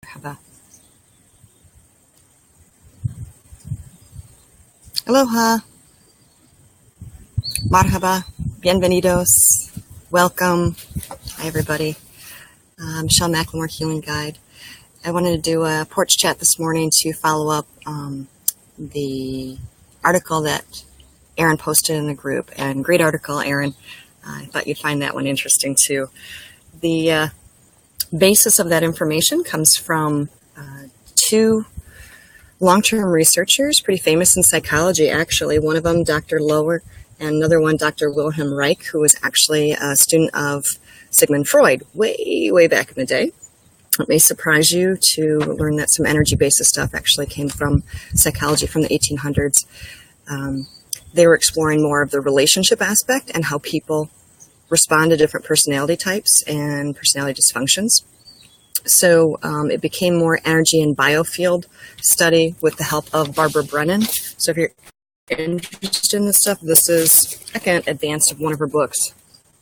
Marhaba. Aloha. Marhaba. Bienvenidos. Welcome. Hi, everybody. Michelle McLemore, Healing Guide. I wanted to do a porch chat this morning to follow up the article that Erin posted in the group. And great article, Erin. I thought you'd find that one interesting, too. The basis of that information comes from two long-term researchers, pretty famous in psychology, actually. One of them, Dr. Lower, and another one, Dr. Wilhelm Reich, who was actually a student of Sigmund Freud way back in the day. It may surprise you to learn that some energy-based stuff actually came from psychology from the 1800s. They were exploring more of the relationship aspect and how people respond to different personality types and personality dysfunctions. So it became more energy and biofield study with the help of Barbara Brennan. So if you're interested in this stuff, this is second advanced of one of her books.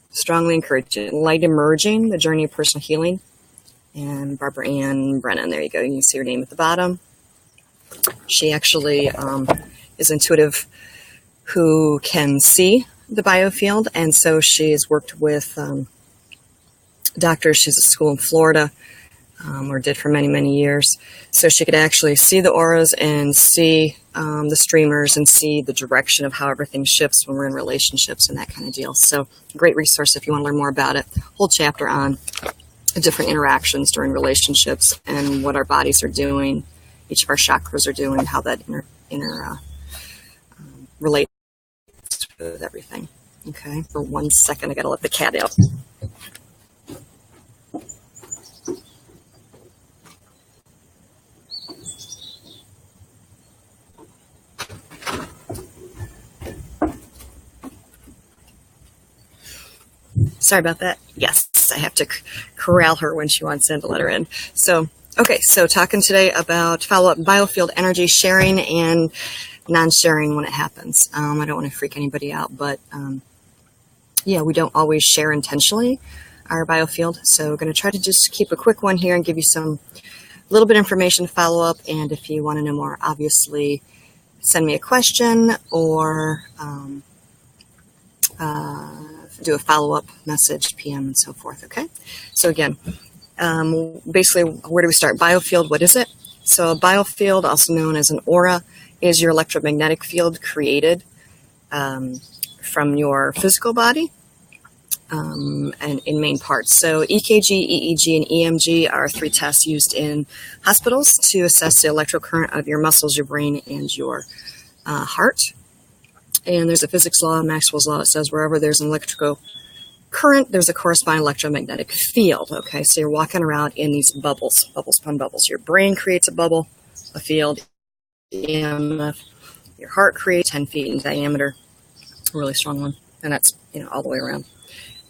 Strongly encourage it. Light Emerging, The Journey of Personal Healing. And Barbara Ann Brennan, there you go. You can see her name at the bottom. She actually is intuitive who can see the biofield. And so she's worked with doctors. She's at school in Florida. Or did for many years, so she could actually see the auras and see the streamers and see the direction of how everything shifts when we're in relationships and that kind of deal. So great resource if you want to learn more about it. Whole chapter on different interactions during relationships and what our bodies are doing, each of our chakras are doing, how that relates with everything. Okay, for 1 second, I gotta let the cat out. Sorry about that. Yes, I have to corral her when she wants in to let her in. So, okay, so talking today about follow-up biofield energy sharing and non-sharing when it happens. I don't want to freak anybody out, but yeah, we don't always share intentionally our biofield. So we're going to try to just keep a quick one here and give you some little bit of information to follow up. And if you want to know more, obviously send me a question or do a follow-up message, PM, and so forth, okay? So again, basically, where do we start? Biofield, what is it? So a biofield, also known as an aura, is your electromagnetic field created from your physical body and in main parts. So EKG, EEG, and EMG are three tests used in hospitals to assess the electrical current of your muscles, your brain, and your heart. And there's a physics law, Maxwell's law, that says wherever there's an electrical current, there's a corresponding electromagnetic field. Okay, so you're walking around in these bubbles, bubbles upon bubbles. Your brain creates a bubble, a field, EMF. Your heart creates 10 feet in diameter, a really strong one, and that's all the way around.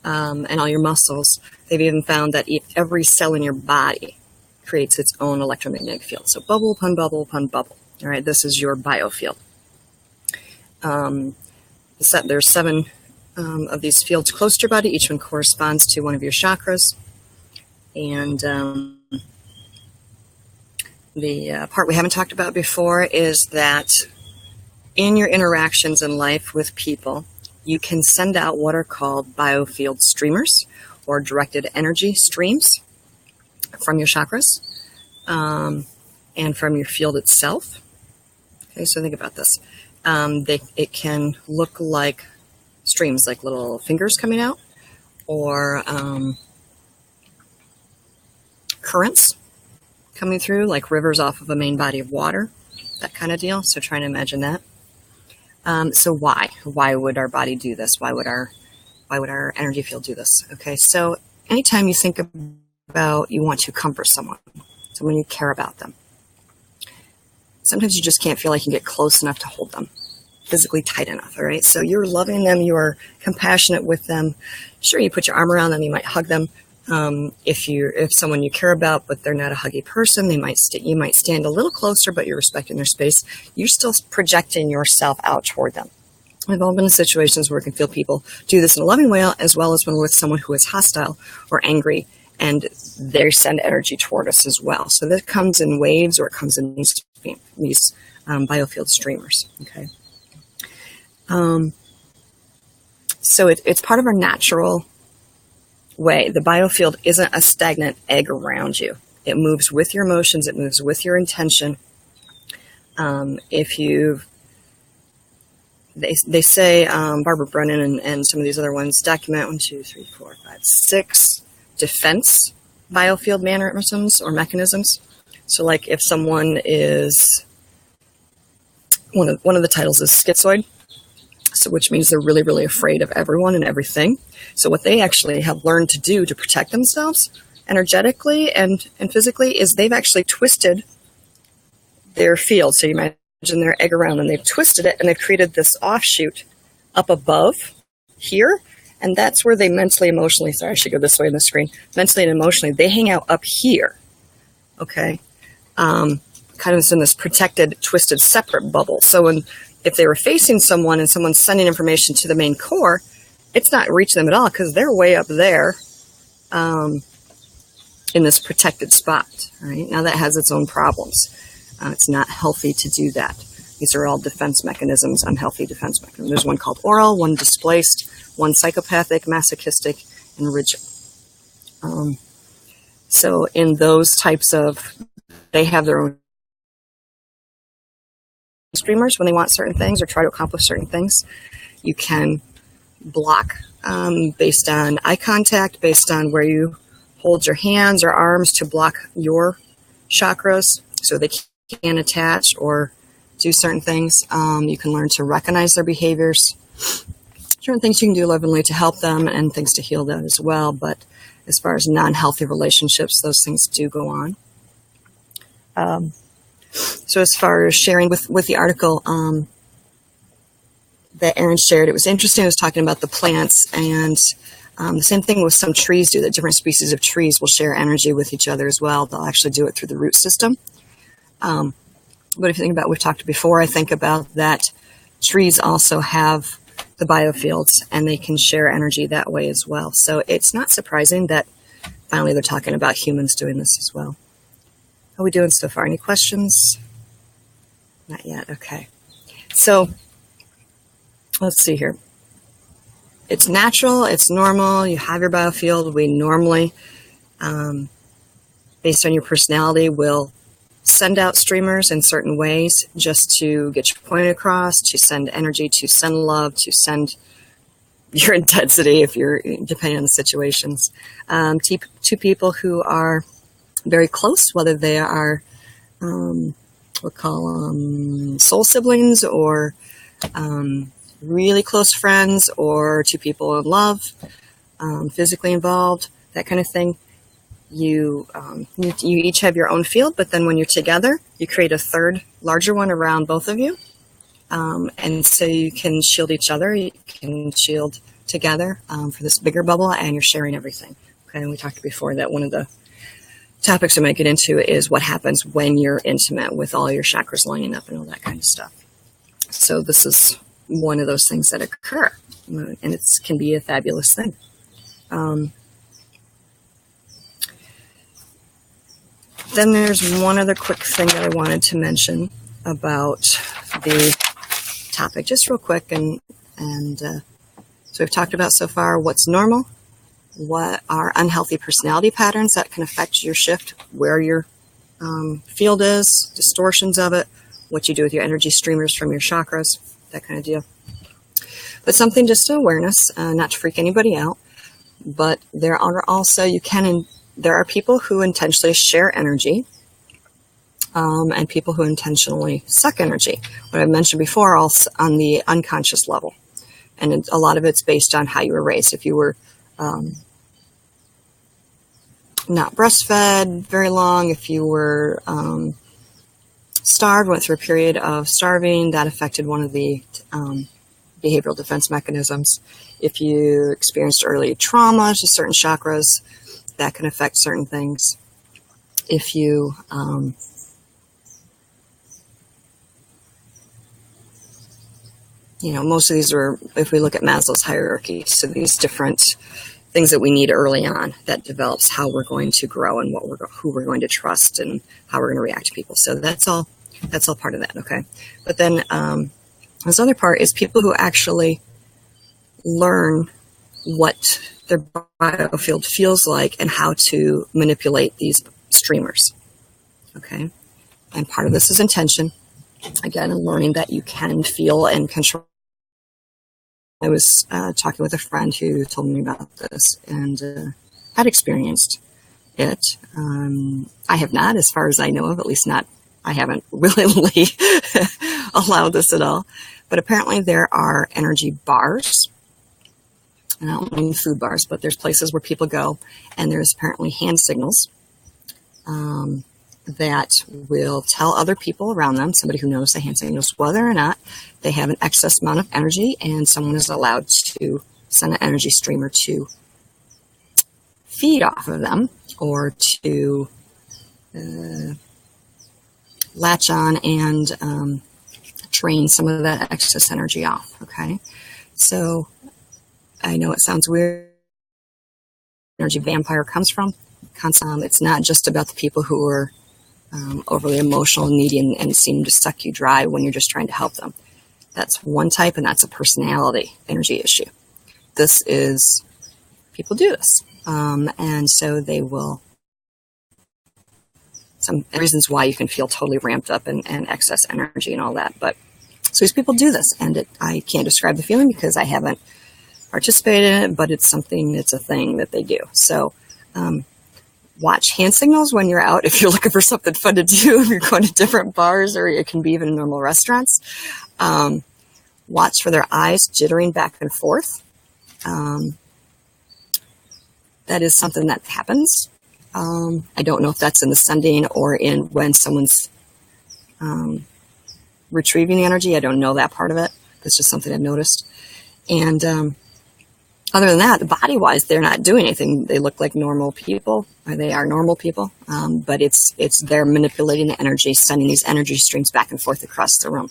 And all your muscles, they've even found that every cell in your body creates its own electromagnetic field. So bubble upon bubble upon bubble. All right, this is your biofield. There's 7 of these fields close to your body. Each one corresponds to one of your chakras. And the part we haven't talked about before is that in your interactions in life with people, you can send out what are called biofield streamers or directed energy streams from your chakras and from your field itself. Okay, so think about this. It can look like streams, like little fingers coming out, or currents coming through, like rivers off of a main body of water, that kind of deal. So trying to imagine that. So why would our body do this? Why would our energy field do this? Okay, so anytime you think about you want to comfort someone you care about them, sometimes you just can't feel like you can get close enough to hold them, physically tight enough, all right? So you're loving them, you're compassionate with them. Sure, you put your arm around them, you might hug them. If someone you care about, but they're not a huggy person, you might stand a little closer, but you're respecting their space. You're still projecting yourself out toward them. We've all been in situations where we can feel people do this in a loving way, as well as when we're with someone who is hostile or angry and they send energy toward us as well. So that comes in waves, or it comes in these biofield streamers. Okay. So it's part of our natural way. The biofield isn't a stagnant egg around you. It moves with your emotions. It moves with your intention. They say, Barbara Brennan and some of these other ones document 1, 2, 3, 4, 5, 6 defense biofield mannerisms or mechanisms. So like if someone is, one of the titles is schizoid, so which means they're really, really afraid of everyone and everything. So what they actually have learned to do to protect themselves energetically and physically is they've actually twisted their field. So you might imagine their egg around, and they've twisted it, and they've created this offshoot up above here. And that's where they mentally, emotionally, sorry, I should go this way on the screen, mentally and emotionally, they hang out up here, okay? Kind of in this protected, twisted, separate bubble. So if they were facing someone and someone's sending information to the main core, it's not reaching them at all because they're way up there in this protected spot, right? Now that has its own problems. It's not healthy to do that. These are all defense mechanisms, unhealthy defense mechanisms. There's one called oral, one displaced, one psychopathic, masochistic, and rigid. So in those types of, they have their own streamers when they want certain things or try to accomplish certain things. You can block based on eye contact, based on where you hold your hands or arms to block your chakras so they can't attach or do certain things. You can learn to recognize their behaviors. Certain things you can do lovingly to help them and things to heal them as well. But as far as non-healthy relationships, those things do go on. So as far as sharing with the article that Erin shared, it was interesting. It was talking about the plants, and the same thing with some trees do, that different species of trees will share energy with each other as well. They'll actually do it through the root system. But if you think about, we've talked before, I think about that trees also have the biofields, and they can share energy that way as well. So it's not surprising that finally they're talking about humans doing this as well. How are we doing so far? Any questions? Not yet. Okay. So let's see here. It's natural. It's normal. You have your biofield. We normally, based on your personality, will send out streamers in certain ways just to get your point across, to send energy, to send love, to send your intensity if you're, depending on the situations. To people who are very close, whether they are, we'll call them soul siblings, or really close friends, or to people in love, physically involved, that kind of thing. You each have your own field, but then when you're together, you create a third, larger one around both of you. And so you can shield each other, you can shield together for this bigger bubble, and you're sharing everything. Okay, and we talked before that one of the topics I might get into is what happens when you're intimate with all your chakras lining up and all that kind of stuff. So this is one of those things that occur, and it can be a fabulous thing. Then there's one other quick thing that I wanted to mention about the topic, just real quick. And so we've talked about so far what's normal, what are unhealthy personality patterns that can affect your shift, where your field is, distortions of it, what you do with your energy streamers from your chakras, that kind of deal. But something just to awareness, not to freak anybody out, but there are also, there are people who intentionally share energy, and people who intentionally suck energy. What I mentioned before, also on the unconscious level. And a lot of it's based on how you were raised. If you were not breastfed very long, if you were starved, went through a period of starving, that affected one of the behavioral defense mechanisms. If you experienced early trauma to certain chakras, that can affect certain things. If you most of these are, if we look at Maslow's hierarchy, so these different things that we need early on that develops how we're going to grow and who we're going to trust and how we're going to react to people. So that's all part of that. Okay. But then, this other part is people who actually learn what their biofield feels like and how to manipulate these streamers. Okay. And part of this is intention. Again, and learning that you can feel and control. I was talking with a friend who told me about this and had experienced it. I have not, as far as I know of, at least not. I haven't willingly allowed this at all. But apparently there are energy bars. And I don't mean food bars, but there's places where people go, and there's apparently hand signals that will tell other people around them, somebody who knows the hand signals, whether or not they have an excess amount of energy, and someone is allowed to send an energy streamer to feed off of them or to latch on and drain some of that excess energy off. Okay, so I know it sounds weird. Energy vampire comes from. It's not just about the people who are overly emotional and needy and seem to suck you dry when you're just trying to help them. That's one type, and that's a personality energy issue. This is, people do this. And so they will, some reasons why you can feel totally ramped up and excess energy and all that. But so these people do this, and I can't describe the feeling because I haven't participated in it, but it's a thing that they do. So, watch hand signals when you're out if you're looking for something fun to do, if you're going to different bars, or it can be even in normal restaurants. Watch for their eyes jittering back and forth. That is something that happens. I don't know if that's in the sending or in when someone's retrieving the energy. I don't know that part of it. That's just something I've noticed. And other than that, body-wise, they're not doing anything. They look like normal people, or they are normal people, but it's they're manipulating the energy, sending these energy streams back and forth across the room.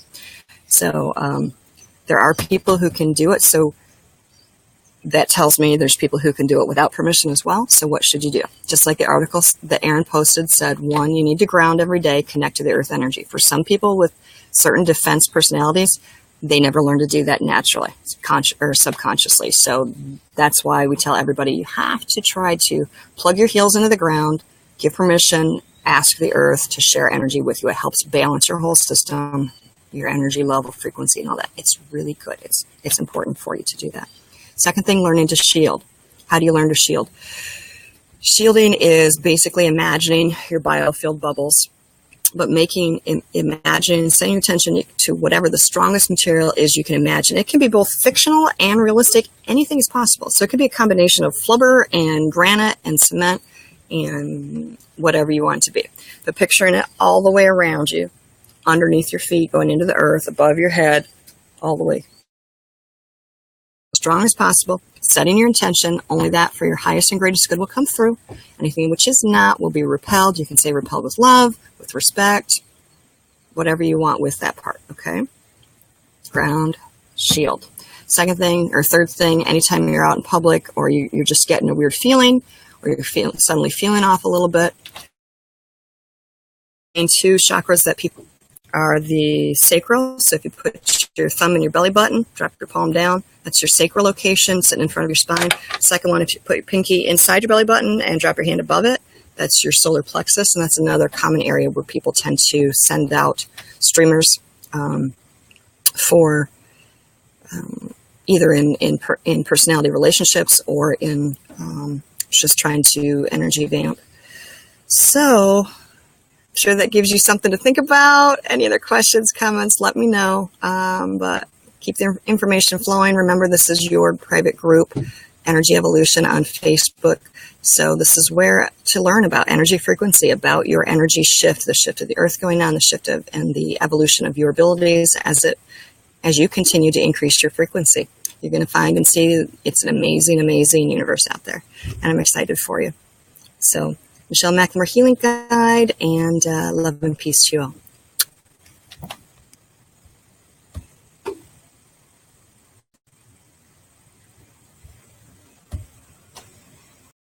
So there are people who can do it. So that tells me there's people who can do it without permission as well. So what should you do? Just like the article that Aaron posted said, one, you need to ground every day, connect to the earth energy. For some people with certain defense personalities, they never learn to do that naturally or subconsciously. So that's why we tell everybody you have to try to plug your heels into the ground, give permission, ask the earth to share energy with you. It helps balance your whole system, your energy level, frequency, and all that. It's really good. It's important for you to do that. Second thing, learning to shield. How do you learn to shield? Shielding is basically imagining your biofield bubbles, but imagining, setting your attention to whatever the strongest material is you can imagine. It can be both fictional and realistic. Anything is possible. So it could be a combination of flubber and granite and cement and whatever you want it to be. But picturing it all the way around you, underneath your feet, going into the earth, above your head, all the way. As strong as possible, setting your intention, only that for your highest and greatest good will come through. Anything which is not will be repelled. You can say repelled with love, with respect, whatever you want with that part, okay? Ground, shield. Second thing, or third thing, anytime you're out in public or you're just getting a weird feeling or you're suddenly feeling off a little bit. And two chakras that people are the sacral. So if you put your thumb in your belly button, drop your palm down, that's your sacral location sitting in front of your spine. Second one, if you put your pinky inside your belly button and drop your hand above it, that's your solar plexus, and that's another common area where people tend to send out streamers for either in personality relationships or in just trying to energy vamp. So I'm sure that gives you something to think about. Any other questions, comments, let me know. But keep the information flowing. Remember, this is your private group, Energy Evolution on Facebook. So this is where to learn about energy frequency, about your energy shift, the shift of the earth going on, the shift of and the evolution of your abilities as you continue to increase your frequency. You're going to find and see it's an amazing, amazing universe out there. And I'm excited for you. So Michelle McLemore Healing Guide, and love and peace to you all.